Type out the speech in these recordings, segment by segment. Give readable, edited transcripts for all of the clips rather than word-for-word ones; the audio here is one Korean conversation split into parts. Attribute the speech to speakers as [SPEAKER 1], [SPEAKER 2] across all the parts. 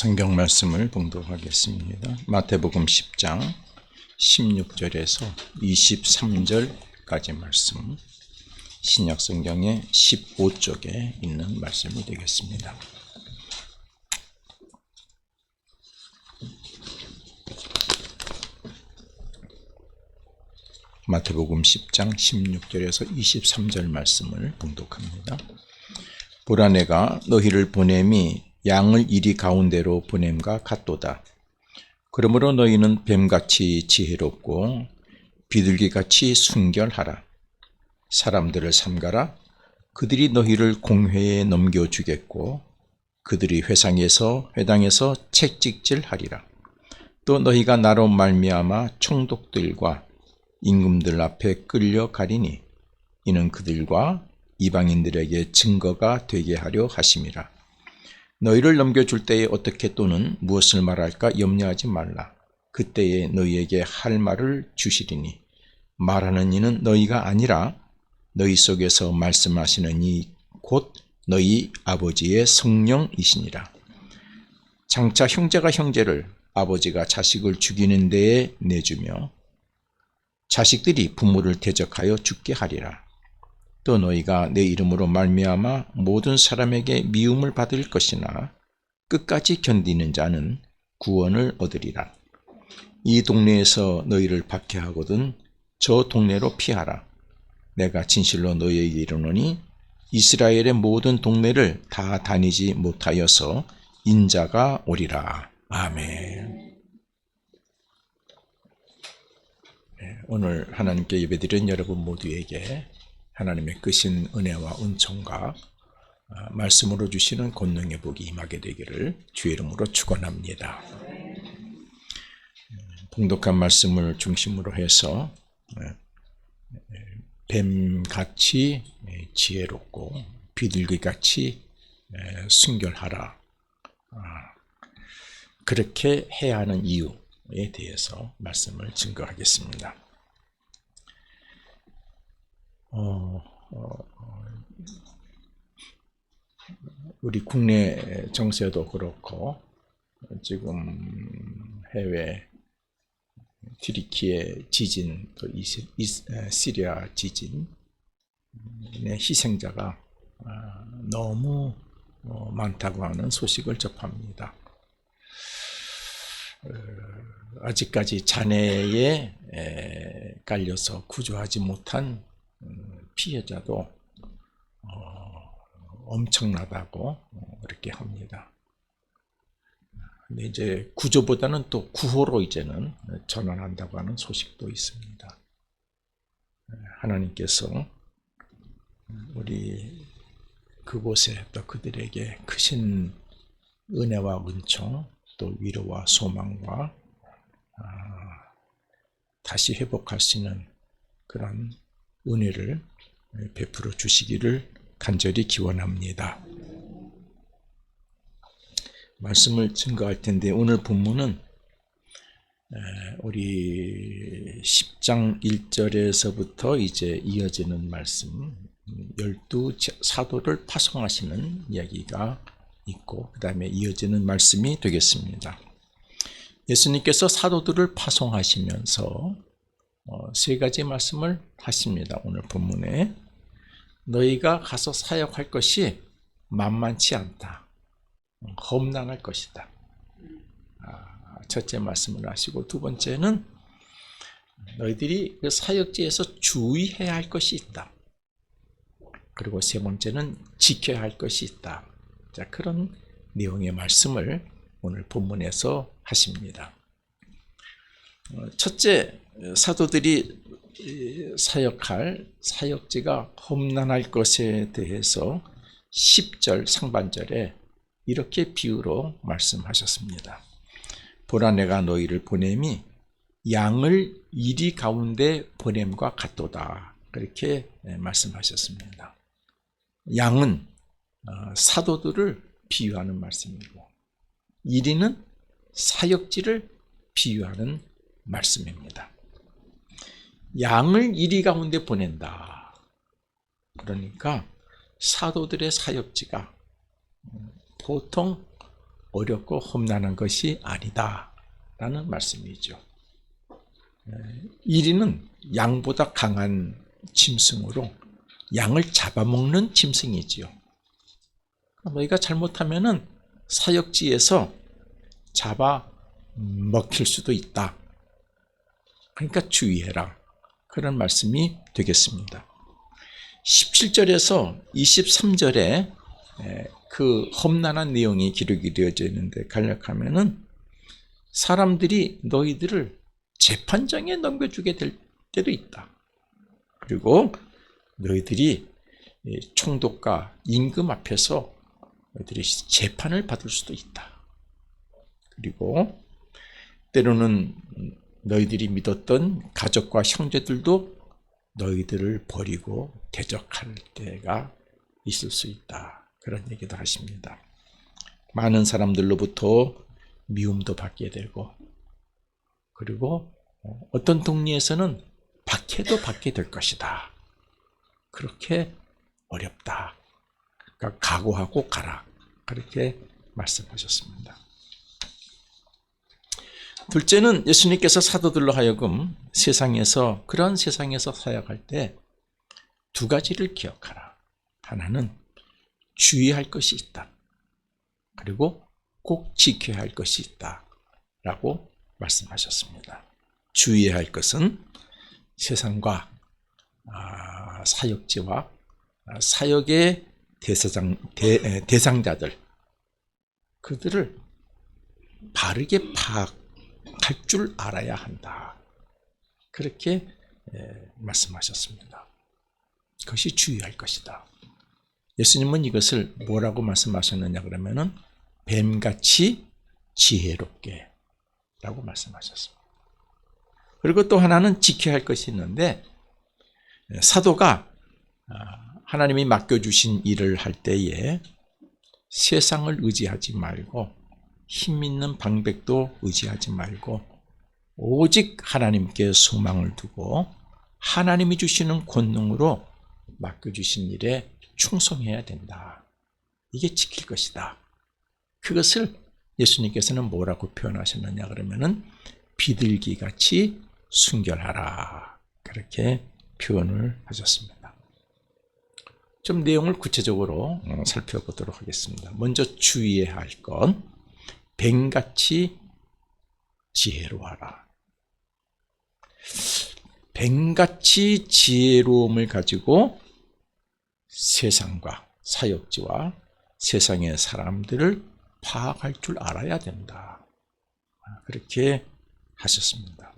[SPEAKER 1] 성경 말씀을 봉독하겠습니다. 마태복음 10장 16절에서 23절까지 말씀, 신약 성경의 15쪽에 있는 말씀이 되겠습니다. 마태복음 10장 16절에서 23절 말씀을 봉독합니다. 보라, 내가 너희를 보냄이 양을 이리 가운데로 보냄과 같도다. 그러므로 너희는 뱀같이 지혜롭고 비둘기같이 순결하라. 사람들을 삼가라. 그들이 너희를 공회에 넘겨주겠고 그들이 회당에서 채찍질하리라. 또 너희가 나로 말미암아 총독들과 임금들 앞에 끌려가리니 이는 그들과 이방인들에게 증거가 되게 하려 하심이라. 너희를 넘겨줄 때에 어떻게 또는 무엇을 말할까 염려하지 말라. 그때에 너희에게 할 말을 주시리니 말하는 이는 너희가 아니라 너희 속에서 말씀하시는 이 곧 너희 아버지의 성령이시니라. 장차 형제가 형제를, 아버지가 자식을 죽이는 데에 내주며 자식들이 부모를 대적하여 죽게 하리라. 또 너희가 내 이름으로 말미암아 모든 사람에게 미움을 받을 것이나 끝까지 견디는 자는 구원을 얻으리라. 이 동네에서 너희를 박해하거든 저 동네로 피하라. 내가 진실로 너희에게 이르노니 이스라엘의 모든 동네를 다 다니지 못하여서 인자가 오리라. 아멘. 오늘 하나님께 예배드린 여러분 모두에게 하나님의 크신 은혜와 은총과 말씀으로 주시는 권능의 복이 임하게 되기를 주의 이름으로 축원합니다. 봉독한 말씀을 중심으로 해서 뱀같이 지혜롭고 비둘기같이 순결하라, 그렇게 해야 하는 이유에 대해서 말씀을 증거하겠습니다. 우리 국내 정세도 그렇고 지금 해외 튀르키예 지진, 또 시리아 지진의 희생자가 너무 많다고 하는 소식을 접합니다. 아직까지 잔해에 깔려서 구조하지 못한 피해자도 엄청나다고 그렇게 합니다. 근데 이제 구조보다는 또 구호로 이제는 전환한다고 하는 소식도 있습니다. 하나님께서 우리 그곳에 또 그들에게 크신 은혜와 은총, 또 위로와 소망과 다시 회복할 수 있는 그런 은혜를 베풀어 주시기를 간절히 기원합니다. 말씀을 증거할 텐데 오늘 본문은 우리 10장 1절에서부터 이제 이어지는 말씀, 12사도를 파송하시는 이야기가 있고 그 다음에 이어지는 말씀이 되겠습니다. 예수님께서 사도들을 파송하시면서 세 가지 말씀을 하십니다. 오늘 본문에 너희가 가서 사역할 것이 만만치 않다, 험난할 것이다. 첫째 말씀을 하시고 두 번째는 너희들이 그 사역지에서 주의해야 할 것이 있다. 그리고 세 번째는 지켜야 할 것이 있다. 자, 그런 내용의 말씀을 오늘 본문에서 하십니다. 첫째, 사도들이 사역할 사역지가 험난할 것에 대해서 10절 상반절에 이렇게 비유로 말씀하셨습니다. 보라, 내가 너희를 보냄이 양을 이리 가운데 보냄과 같도다. 그렇게 말씀하셨습니다. 양은 사도들을 비유하는 말씀이고 이리는 사역지를 비유하는 말씀입니다. 양을 이리 가운데 보낸다. 그러니까 사도들의 사역지가 보통 어렵고 험난한 것이 아니다라는 말씀이죠. 이리는 양보다 강한 짐승으로 양을 잡아먹는 짐승이지요. 너희가 잘못하면은 사역지에서 잡아 먹힐 수도 있다. 그러니까 주의해라. 그런 말씀이 되겠습니다. 17절에서 23절에 그 험난한 내용이 기록이 되어져 있는데 간략하면은 사람들이 너희들을 재판장에 넘겨주게 될 때도 있다. 그리고 너희들이 총독과 임금 앞에서 너희들이 재판을 받을 수도 있다. 그리고 때로는 너희들이 믿었던 가족과 형제들도 너희들을 버리고 대적할 때가 있을 수 있다. 그런 얘기도 하십니다. 많은 사람들로부터 미움도 받게 되고 그리고 어떤 동리에서는 박해도 받게 될 것이다. 그렇게 어렵다. 그러니까 각오하고 가라. 그렇게 말씀하셨습니다. 둘째는 예수님께서 사도들로 하여금 그런 세상에서 사역할 때 두 가지를 기억하라. 하나는 주의할 것이 있다. 그리고 꼭 지켜야 할 것이 있다. 라고 말씀하셨습니다. 주의해야 할 것은 세상과 사역지와 사역의 대상자들, 그들을 바르게 파악할 줄 알아야 한다. 그렇게 말씀하셨습니다. 그것이 주의할 것이다. 예수님은 이것을 뭐라고 말씀하셨느냐 그러면은 뱀같이 지혜롭게 라고 말씀하셨습니다. 그리고 또 하나는 지켜야 할 것이 있는데 사도가 하나님이 맡겨주신 일을 할 때에 세상을 의지하지 말고 힘 있는 방백도 의지하지 말고 오직 하나님께 소망을 두고 하나님이 주시는 권능으로 맡겨주신 일에 충성해야 된다. 이게 지킬 것이다. 그것을 예수님께서는 뭐라고 표현하셨느냐 그러면은 비둘기같이 순결하라. 그렇게 표현을 하셨습니다. 좀 내용을 구체적으로 살펴보도록 하겠습니다. 먼저 주의해야 할 건 뱀같이 지혜로워하라. 뱀같이 지혜로움을 가지고 세상과 사역지와 세상의 사람들을 파악할 줄 알아야 된다. 그렇게 하셨습니다.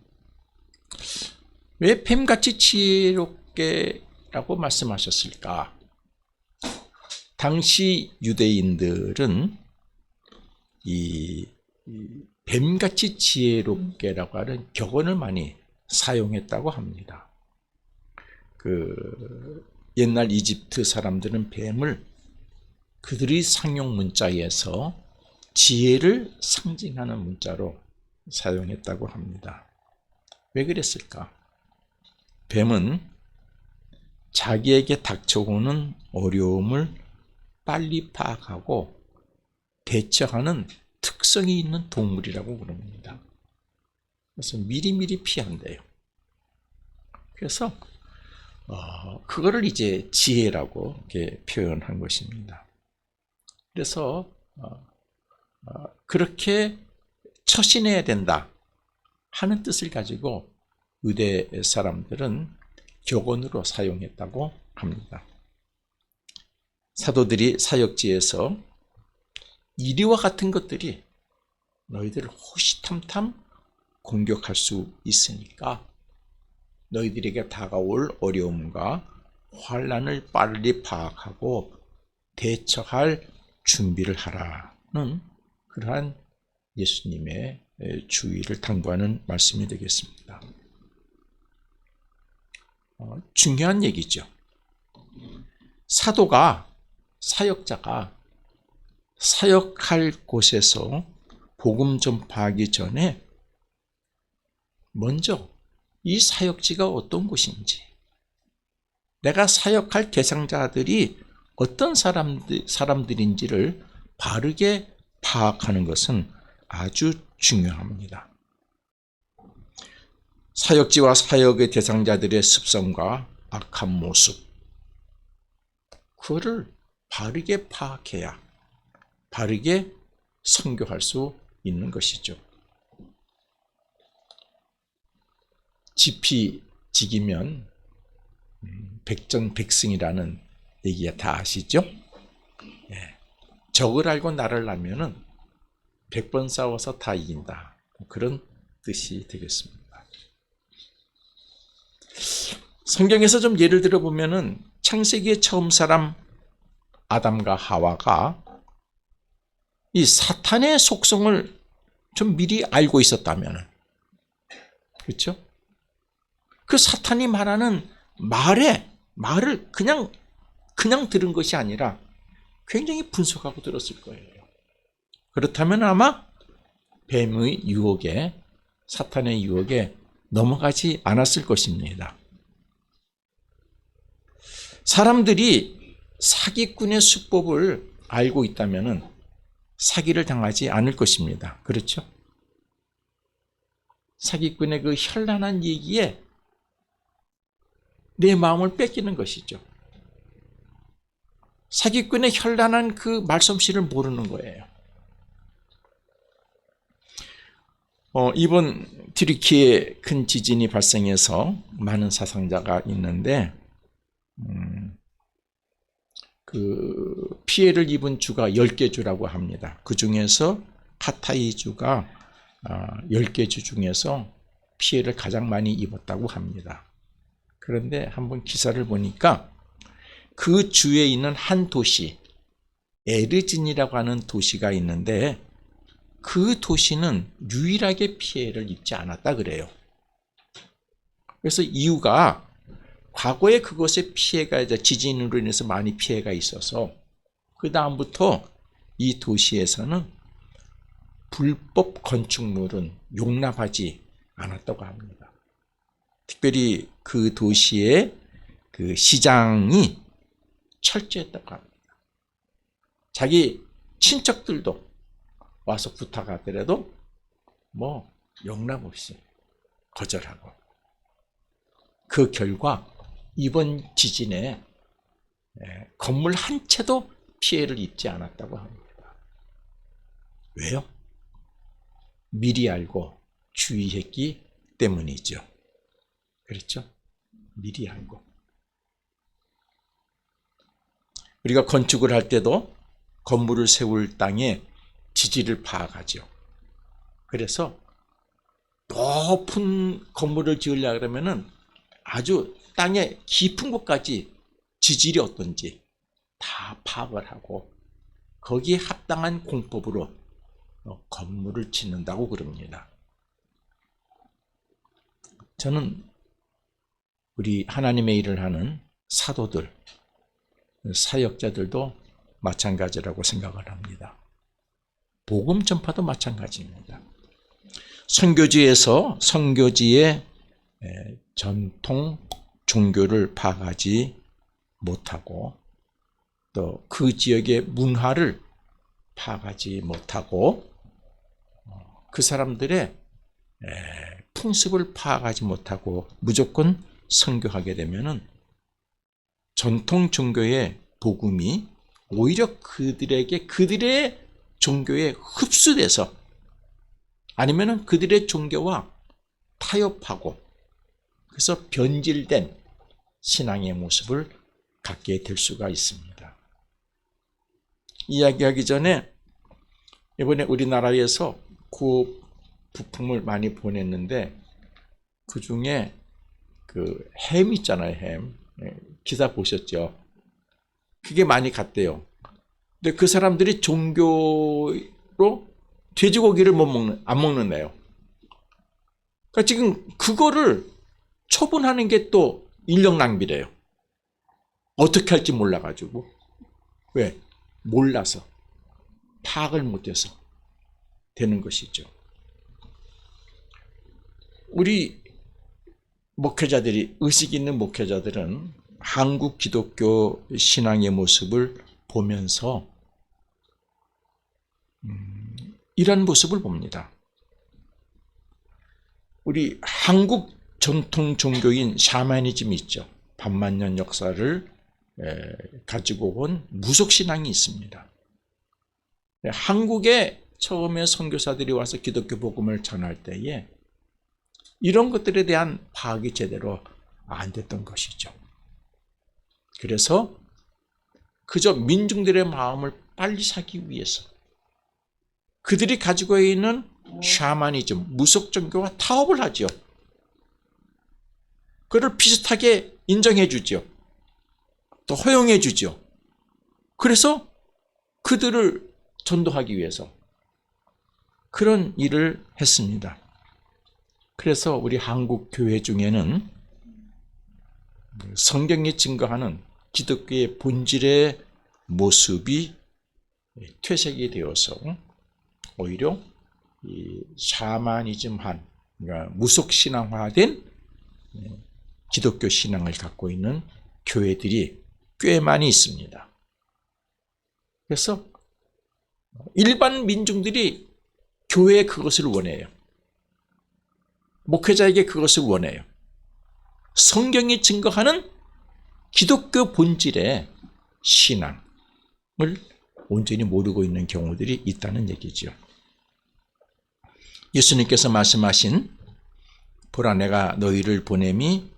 [SPEAKER 1] 왜 뱀같이 지혜롭게라고 말씀하셨을까? 당시 유대인들은 이 뱀같이 지혜롭게라고 하는 격언을 많이 사용했다고 합니다. 옛날 이집트 사람들은 뱀을 그들의 상용 문자에서 지혜를 상징하는 문자로 사용했다고 합니다. 왜 그랬을까? 뱀은 자기에게 닥쳐오는 어려움을 빨리 파악하고 대처하는 특성이 있는 동물이라고 그럽니다. 그래서 미리미리 피한대요. 그래서 그거를 이제 지혜라고 이렇게 표현한 것입니다. 그래서 그렇게 처신해야 된다 하는 뜻을 가지고 유대 사람들은 격언으로 사용했다고 합니다. 사도들이 사역지에서 이리와 같은 것들이 너희들을 호시탐탐 공격할 수 있으니까 너희들에게 다가올 어려움과 환난을 빨리 파악하고 대처할 준비를 하라는 그러한 예수님의 주의를 당부하는 말씀이 되겠습니다. 중요한 얘기죠. 사역자가 사역할 곳에서 복음 전파하기 전에 먼저 이 사역지가 어떤 곳인지, 내가 사역할 대상자들이 어떤 사람들인지를 바르게 파악하는 것은 아주 중요합니다. 사역지와 사역의 대상자들의 습성과 악한 모습, 그거를 바르게 파악해야 바르게 선교할 수 있는 것이죠. 지피지기면 백전백승이라는 얘기가 다 아시죠? 예. 적을 알고 나를 알면은 100번 싸워서 다 이긴다. 그런 뜻이 되겠습니다. 성경에서 좀 예를 들어 보면은 창세기의 처음 사람 아담과 하와가 이 사탄의 속성을 좀 미리 알고 있었다면은, 그렇죠? 그 사탄이 말하는 말을 그냥 들은 것이 아니라 굉장히 분석하고 들었을 거예요. 그렇다면 아마 뱀의 유혹에, 사탄의 유혹에 넘어가지 않았을 것입니다. 사람들이 사기꾼의 수법을 알고 있다면 사기를 당하지 않을 것입니다. 그렇죠? 사기꾼의 그 현란한 얘기에 내 마음을 뺏기는 것이죠. 사기꾼의 현란한 그 말솜씨를 모르는 거예요. 이번 튀르키예에 큰 지진이 발생해서 많은 사상자가 있는데 그 피해를 입은 주가 10개 주라고 합니다. 그 중에서 하타이 주가 10개 주 중에서 피해를 가장 많이 입었다고 합니다. 그런데 한번 기사를 보니까 그 주에 있는 한 도시, 에르진이라고 하는 도시가 있는데 그 도시는 유일하게 피해를 입지 않았다 그래요. 그래서 이유가 과거에 그것에 피해가 이제 지진으로 인해서 많이 피해가 있어서 그 다음부터 이 도시에서는 불법 건축물은 용납하지 않았다고 합니다. 특별히 그 도시의 그 시장이 철저했다고 합니다. 자기 친척들도 와서 부탁하더라도 뭐 용납 없이 거절하고, 그 결과 이번 지진에 건물 한 채도 피해를 입지 않았다고 합니다. 왜요? 미리 알고 주의했기 때문이죠. 그렇죠? 미리 알고. 우리가 건축을 할 때도 건물을 세울 땅에 지지를 파악하죠. 그래서 높은 건물을 지으려고 그러면은 아주 땅에 깊은 곳까지 지질이 어떤지 다 파악을 하고 거기에 합당한 공법으로 건물을 짓는다고 그럽니다. 저는 우리 하나님의 일을 하는 사도들, 사역자들도 마찬가지라고 생각을 합니다. 복음 전파도 마찬가지입니다. 선교지에서 선교지의 전통 종교를 파악하지 못하고 또 그 지역의 문화를 파악하지 못하고 그 사람들의 풍습을 파악하지 못하고 무조건 선교하게 되면은 전통 종교의 복음이 오히려 그들의 종교에 흡수돼서 아니면은 그들의 종교와 타협하고 그래서 변질된 신앙의 모습을 갖게 될 수가 있습니다. 이야기하기 전에 이번에 우리나라에서 구호 부품을 많이 보냈는데 그 중에 그 햄 있잖아요, 햄. 기사 보셨죠? 그게 많이 갔대요. 근데 그 사람들이 종교로 돼지고기를 안 먹는데요. 그러니까 지금 그거를 처분하는 게 또 인력 낭비래요. 어떻게 할지 몰라가지고. 왜? 몰라서. 파악을 못해서 되는 것이죠. 우리 목회자들이, 의식 있는 목회자들은 한국 기독교 신앙의 모습을 보면서 이런 모습을 봅니다. 우리 한국 전통 종교인 샤머니즘이 있죠. 반만년 역사를 가지고 온 무속신앙이 있습니다. 한국에 처음에 선교사들이 와서 기독교 복음을 전할 때에 이런 것들에 대한 파악이 제대로 안 됐던 것이죠. 그래서 그저 민중들의 마음을 빨리 사기 위해서 그들이 가지고 있는 샤머니즘, 무속 종교와 타협을 하죠. 그를 비슷하게 인정해 주죠. 또 허용해 주죠. 그래서 그들을 전도하기 위해서 그런 일을 했습니다. 그래서 우리 한국 교회 중에는 성경이 증거하는 기독교의 본질의 모습이 퇴색이 되어서 오히려 이 샤머니즘한, 그러니까 무속신앙화된 기독교 신앙을 갖고 있는 교회들이 꽤 많이 있습니다. 그래서 일반 민중들이 교회에 그것을 원해요. 목회자에게 그것을 원해요. 성경이 증거하는 기독교 본질의 신앙을 온전히 모르고 있는 경우들이 있다는 얘기죠. 예수님께서 말씀하신 보라 내가 너희를 보냄이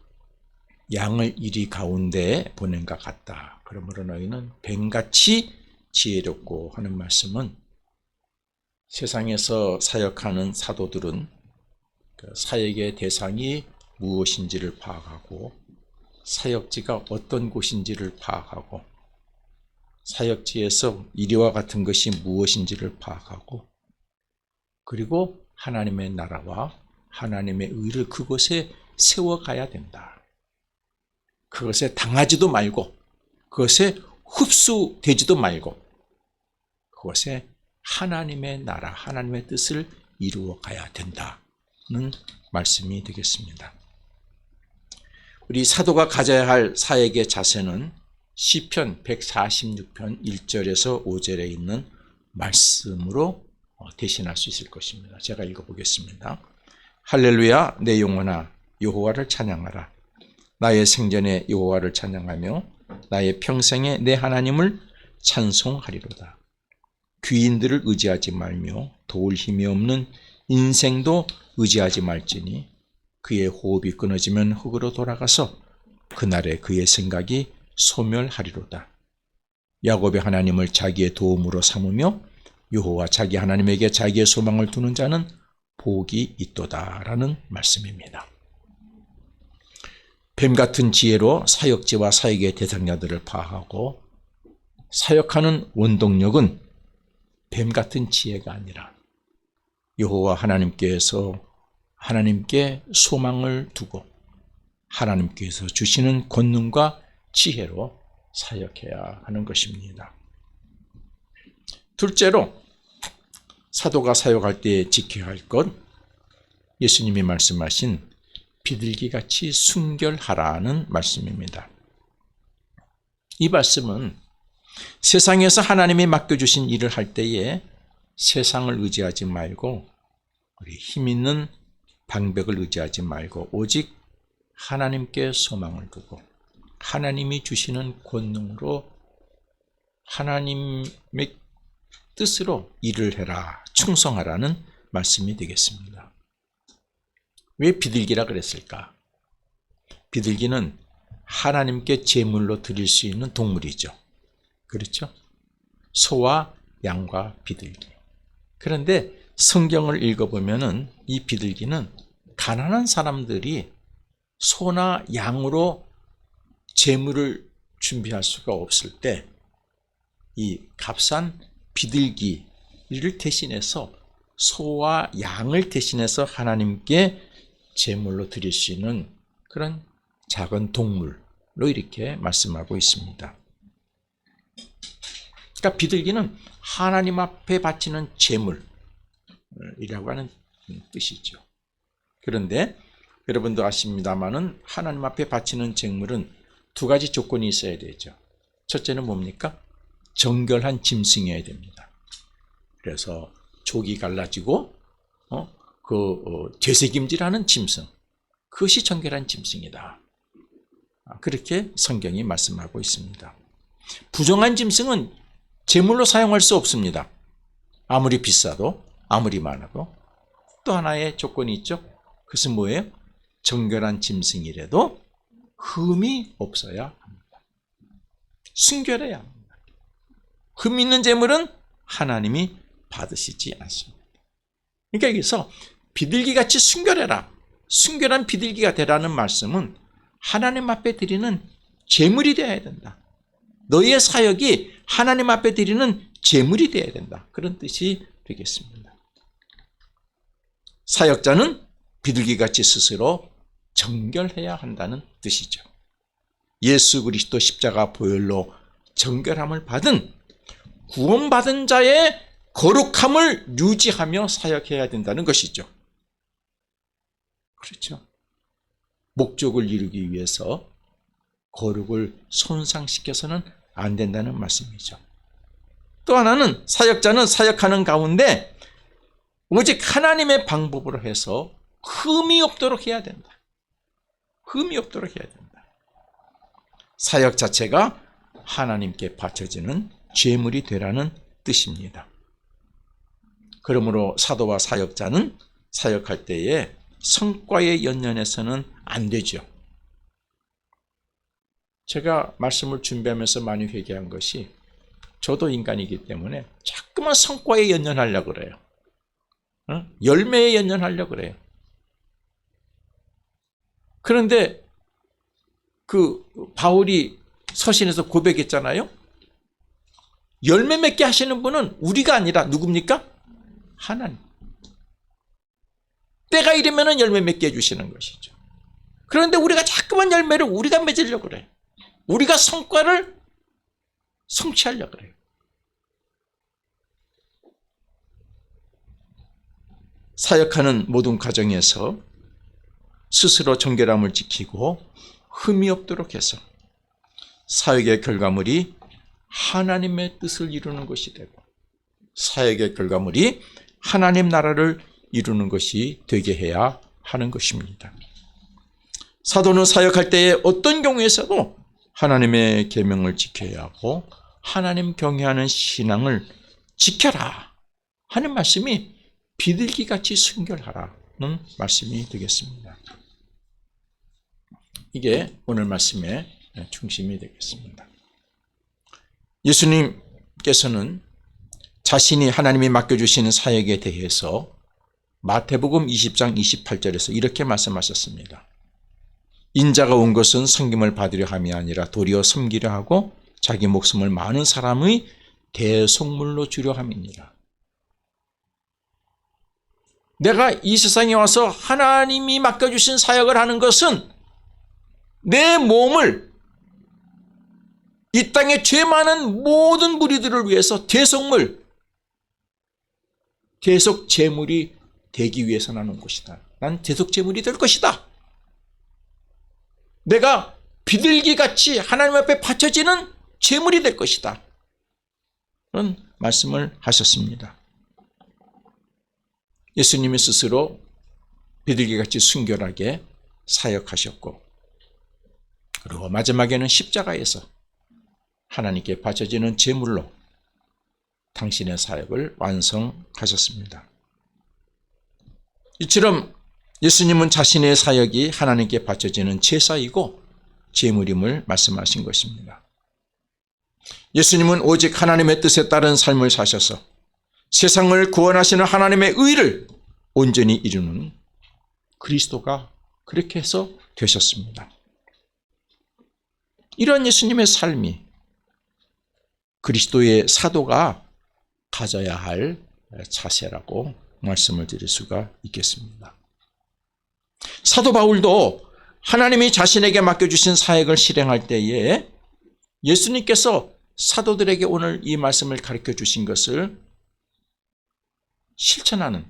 [SPEAKER 1] 양을 이리 가운데에 보낸 것 같다. 그러므로 너희는 뱀같이 지혜롭고 하는 말씀은 세상에서 사역하는 사도들은 그 사역의 대상이 무엇인지를 파악하고 사역지가 어떤 곳인지를 파악하고 사역지에서 이리와 같은 것이 무엇인지를 파악하고 그리고 하나님의 나라와 하나님의 의를 그곳에 세워가야 된다. 그것에 당하지도 말고 그것에 흡수되지도 말고 그것에 하나님의 나라, 하나님의 뜻을 이루어 가야 된다는 말씀이 되겠습니다. 우리 사도가 가져야 할 사역의 자세는 시편 146편 1절에서 5절에 있는 말씀으로 대신할 수 있을 것입니다. 제가 읽어보겠습니다. 할렐루야 내 영혼아 여호와를 찬양하라. 나의 생전에 여호와를 찬양하며 나의 평생에 내 하나님을 찬송하리로다. 귀인들을 의지하지 말며 도울 힘이 없는 인생도 의지하지 말지니 그의 호흡이 끊어지면 흙으로 돌아가서 그날에 그의 생각이 소멸하리로다. 야곱의 하나님을 자기의 도움으로 삼으며 여호와 자기 하나님에게 자기의 소망을 두는 자는 복이 있도다라는 말씀입니다. 뱀같은 지혜로 사역지와 사역의 대상자들을 파악하고 사역하는 원동력은 뱀같은 지혜가 아니라 여호와 하나님께서 하나님께 소망을 두고 하나님께서 주시는 권능과 지혜로 사역해야 하는 것입니다. 둘째로 사도가 사역할 때 지켜야 할 것, 예수님이 말씀하신 비둘기같이 순결하라는 말씀입니다. 이 말씀은 세상에서 하나님이 맡겨주신 일을 할 때에 세상을 의지하지 말고 우리 힘 있는 방백을 의지하지 말고 오직 하나님께 소망을 두고 하나님이 주시는 권능으로 하나님의 뜻으로 일을 해라, 충성하라는 말씀이 되겠습니다. 왜 비둘기라 그랬을까? 비둘기는 하나님께 제물로 드릴 수 있는 동물이죠. 그렇죠? 소와 양과 비둘기. 그런데 성경을 읽어보면은 이 비둘기는 가난한 사람들이 소나 양으로 제물을 준비할 수가 없을 때 이 값싼 비둘기를 대신해서 소와 양을 대신해서 하나님께 제물로 드릴 수 있는 그런 작은 동물로 이렇게 말씀하고 있습니다. 그러니까 비둘기는 하나님 앞에 바치는 제물이라고 하는 뜻이죠. 그런데 여러분도 아십니다마는 하나님 앞에 바치는 제물은 두 가지 조건이 있어야 되죠. 첫째는 뭡니까? 정결한 짐승이어야 됩니다. 그래서 족이 갈라지고 되새김질하는 짐승, 그것이 정결한 짐승이다. 그렇게 성경이 말씀하고 있습니다. 부정한 짐승은 제물로 사용할 수 없습니다. 아무리 비싸도, 아무리 많아도. 또 하나의 조건이 있죠. 그것은 뭐예요? 정결한 짐승이라도 흠이 없어야 합니다. 순결해야 합니다. 흠 있는 제물은 하나님이 받으시지 않습니다. 그러니까 여기서 비둘기같이 순결해라, 순결한 비둘기가 되라는 말씀은 하나님 앞에 드리는 제물이 되어야 된다. 너희의 사역이 하나님 앞에 드리는 제물이 되어야 된다. 그런 뜻이 되겠습니다. 사역자는 비둘기같이 스스로 정결해야 한다는 뜻이죠. 예수 그리스도 십자가 보혈로 정결함을 받은 구원받은 자의 거룩함을 유지하며 사역해야 된다는 것이죠. 그렇죠. 목적을 이루기 위해서 거룩을 손상시켜서는 안 된다는 말씀이죠. 또 하나는 사역자는 사역하는 가운데 오직 하나님의 방법으로 해서 흠이 없도록 해야 된다. 흠이 없도록 해야 된다. 사역 자체가 하나님께 바쳐지는 제물이 되라는 뜻입니다. 그러므로 사도와 사역자는 사역할 때에 성과에 연연해서는 안 되죠. 제가 말씀을 준비하면서 많이 회개한 것이, 저도 인간이기 때문에 자꾸만 성과에 연연하려고 그래요. 열매에 연연하려고 그래요. 그런데 그 바울이 서신에서 고백했잖아요. 열매 맺게 하시는 분은 우리가 아니라 누굽니까? 하나님. 때가 이르면 열매 맺게 해주시는 것이죠. 그런데 우리가 자꾸만 열매를 우리가 맺으려고 그래요. 우리가 성과를 성취하려고 그래요. 사역하는 모든 과정에서 스스로 정결함을 지키고 흠이 없도록 해서 사역의 결과물이 하나님의 뜻을 이루는 것이 되고, 사역의 결과물이 하나님 나라를 이루는 것이 되게 해야 하는 것입니다. 사도는 사역할 때에 어떤 경우에서도 하나님의 계명을 지켜야 하고 하나님 경외하는 신앙을 지켜라 하는 말씀이 비둘기같이 순결하라는 말씀이 되겠습니다. 이게 오늘 말씀의 중심이 되겠습니다. 예수님께서는 자신이 하나님이 맡겨주시는 사역에 대해서 마태복음 20장 28절에서 이렇게 말씀하셨습니다. 인자가 온 것은 섬김을 받으려 함이 아니라 도리어 섬기려 하고 자기 목숨을 많은 사람의 대속물로 주려 함이니라. 내가 이 세상에 와서 하나님이 맡겨주신 사역을 하는 것은 내 몸을 이 땅에 죄 많은 모든 무리들을 위해서 대속물, 대속 제물이 되기 위해서 나는 것이다. 난 대속 제물이 될 것이다. 내가 비둘기같이 하나님 앞에 바쳐지는 제물이 될 것이다. 그런 말씀을 하셨습니다. 예수님이 스스로 비둘기같이 순결하게 사역하셨고, 그리고 마지막에는 십자가에서 하나님께 바쳐지는 제물로 당신의 사역을 완성하셨습니다. 이처럼 예수님은 자신의 사역이 하나님께 바쳐지는 제사이고 제물임을 말씀하신 것입니다. 예수님은 오직 하나님의 뜻에 따른 삶을 사셔서 세상을 구원하시는 하나님의 의를 온전히 이루는 그리스도가 그렇게 해서 되셨습니다. 이런 예수님의 삶이 그리스도의 사도가 가져야 할 자세라고 말씀을 드릴 수가 있겠습니다. 사도 바울도 하나님이 자신에게 맡겨주신 사역을 실행할 때에 예수님께서 사도들에게 오늘 이 말씀을 가르쳐 주신 것을 실천하는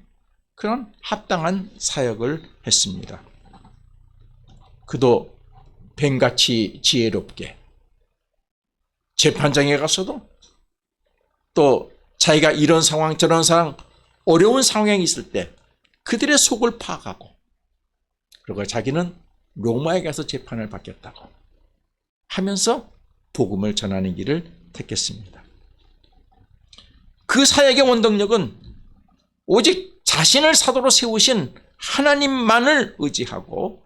[SPEAKER 1] 그런 합당한 사역을 했습니다. 그도 뱀같이 지혜롭게 재판장에 가서도 또 자기가 이런 상황 저런 상황 어려운 상황에 있을 때 그들의 속을 파악하고 그리고 자기는 로마에 가서 재판을 받겠다고 하면서 복음을 전하는 길을 택했습니다. 그 사역의 원동력은 오직 자신을 사도로 세우신 하나님만을 의지하고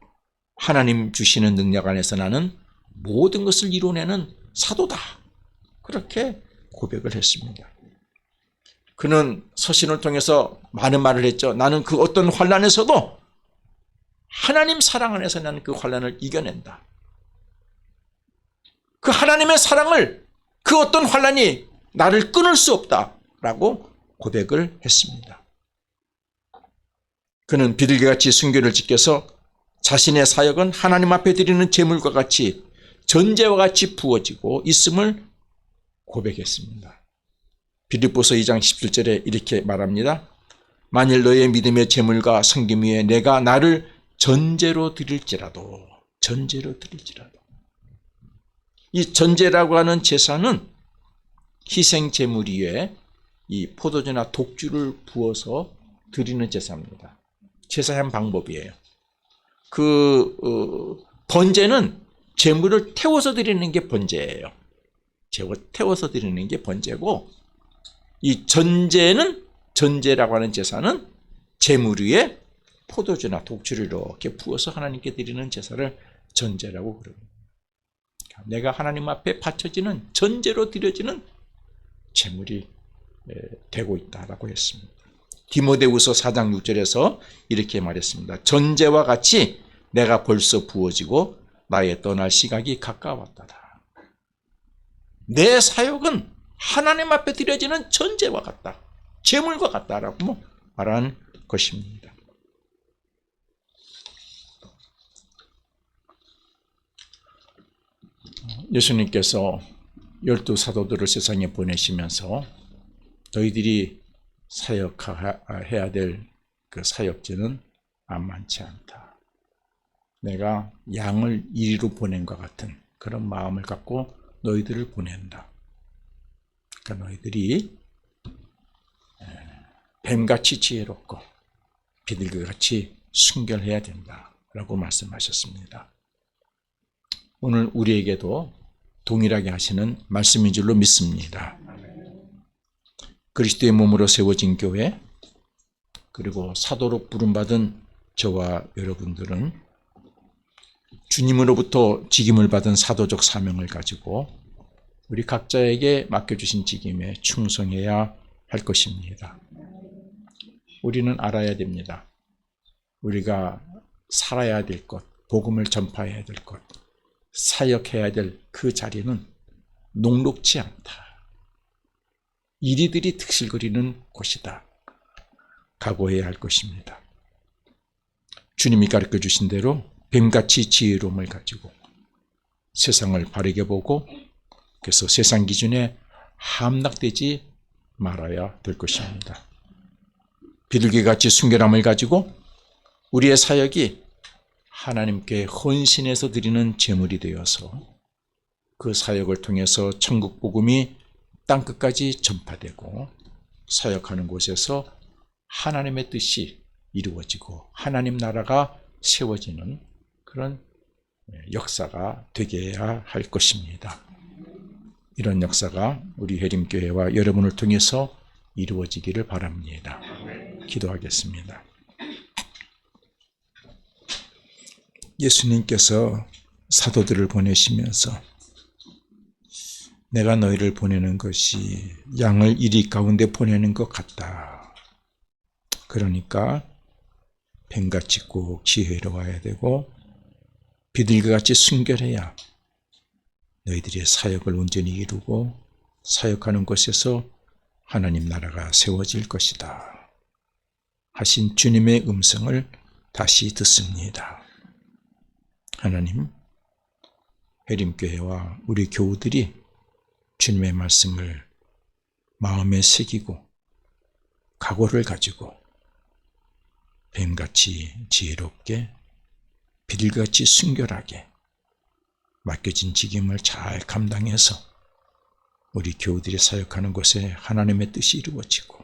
[SPEAKER 1] 하나님 주시는 능력 안에서 나는 모든 것을 이뤄내는 사도다. 그렇게 고백을 했습니다. 그는 서신을 통해서 많은 말을 했죠. 나는 그 어떤 환난에서도 하나님 사랑 안에서 나는 그 환난을 이겨낸다. 그 하나님의 사랑을 그 어떤 환난이 나를 끊을 수 없다라고 고백을 했습니다. 그는 비둘기같이 순교를 지켜서 자신의 사역은 하나님 앞에 드리는 제물과 같이 전제와 같이 부어지고 있음을 고백했습니다. 빌립보서 2장 17절에 이렇게 말합니다. 만일 너의 믿음의 제물과 섬김 위에 내가 나를 전제로 드릴지라도 이 전제라고 하는 제사는 희생 제물 위에 이 포도주나 독주를 부어서 드리는 제사입니다. 제사의 한 방법이에요. 번제는 제물을 태워서 드리는 게 번제예요. 태워서 드리는 게 번제고, 이 전제라고 하는 제사는 제물 위에 포도주나 독주를 이렇게 부어서 하나님께 드리는 제사를 전제라고 그럽니다. 내가 하나님 앞에 바쳐지는 전제로 드려지는 제물이 되고 있다라고 했습니다. 디모데후서 4장 6절에서 이렇게 말했습니다. 전제와 같이 내가 벌써 부어지고 나의 떠날 시각이 가까웠다. 내 사역은 하나님 앞에 드려지는 전제와 같다. 제물과 같다라고 말하는 것입니다. 예수님께서 12사도들을 세상에 보내시면서 너희들이 사역해야 될 그 사역지는 만만치 않다. 내가 양을 이리로 보낸 것 같은 그런 마음을 갖고 너희들을 보낸다. 그러니까 너희들이 뱀같이 지혜롭고 비둘기같이 순결해야 된다라고 말씀하셨습니다. 오늘 우리에게도 동일하게 하시는 말씀인 줄로 믿습니다. 그리스도의 몸으로 세워진 교회, 그리고 사도로 부름받은 저와 여러분들은 주님으로부터 직임을 받은 사도적 사명을 가지고 우리 각자에게 맡겨주신 직임에 충성해야 할 것입니다. 우리는 알아야 됩니다. 우리가 살아야 될 것, 복음을 전파해야 될 것, 사역해야 될 그 자리는 녹록지 않다. 이리들이 득실거리는 곳이다. 각오해야 할 것입니다. 주님이 가르쳐 주신 대로 뱀같이 지혜로움을 가지고 세상을 바르게 보고 그래서 세상 기준에 함락되지 말아야 될 것입니다. 비둘기같이 순결함을 가지고 우리의 사역이 하나님께 헌신해서 드리는 제물이 되어서 그 사역을 통해서 천국 복음이 땅끝까지 전파되고 사역하는 곳에서 하나님의 뜻이 이루어지고 하나님 나라가 세워지는 그런 역사가 되게 해야 할 것입니다. 이런 역사가 우리 회림교회와 여러분을 통해서 이루어지기를 바랍니다. 기도하겠습니다. 예수님께서 사도들을 보내시면서 내가 너희를 보내는 것이 양을 이리 가운데 보내는 것 같다. 그러니까 뱀같이 꼭 지혜로워야 되고 비둘기같이 순결해야 너희들의 사역을 온전히 이루고 사역하는 곳에서 하나님 나라가 세워질 것이다. 하신 주님의 음성을 다시 듣습니다. 하나님, 회림교회와 우리 교우들이 주님의 말씀을 마음에 새기고 각오를 가지고 뱀같이 지혜롭게 비둘기같이 순결하게 맡겨진 직임을 잘 감당해서 우리 교우들이 사역하는 곳에 하나님의 뜻이 이루어지고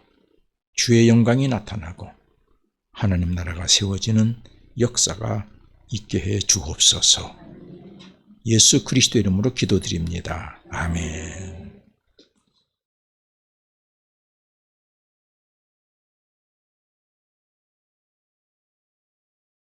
[SPEAKER 1] 주의 영광이 나타나고 하나님 나라가 세워지는 역사가 있게 해 주옵소서. 예수 그리스도 이름으로 기도드립니다. 아멘.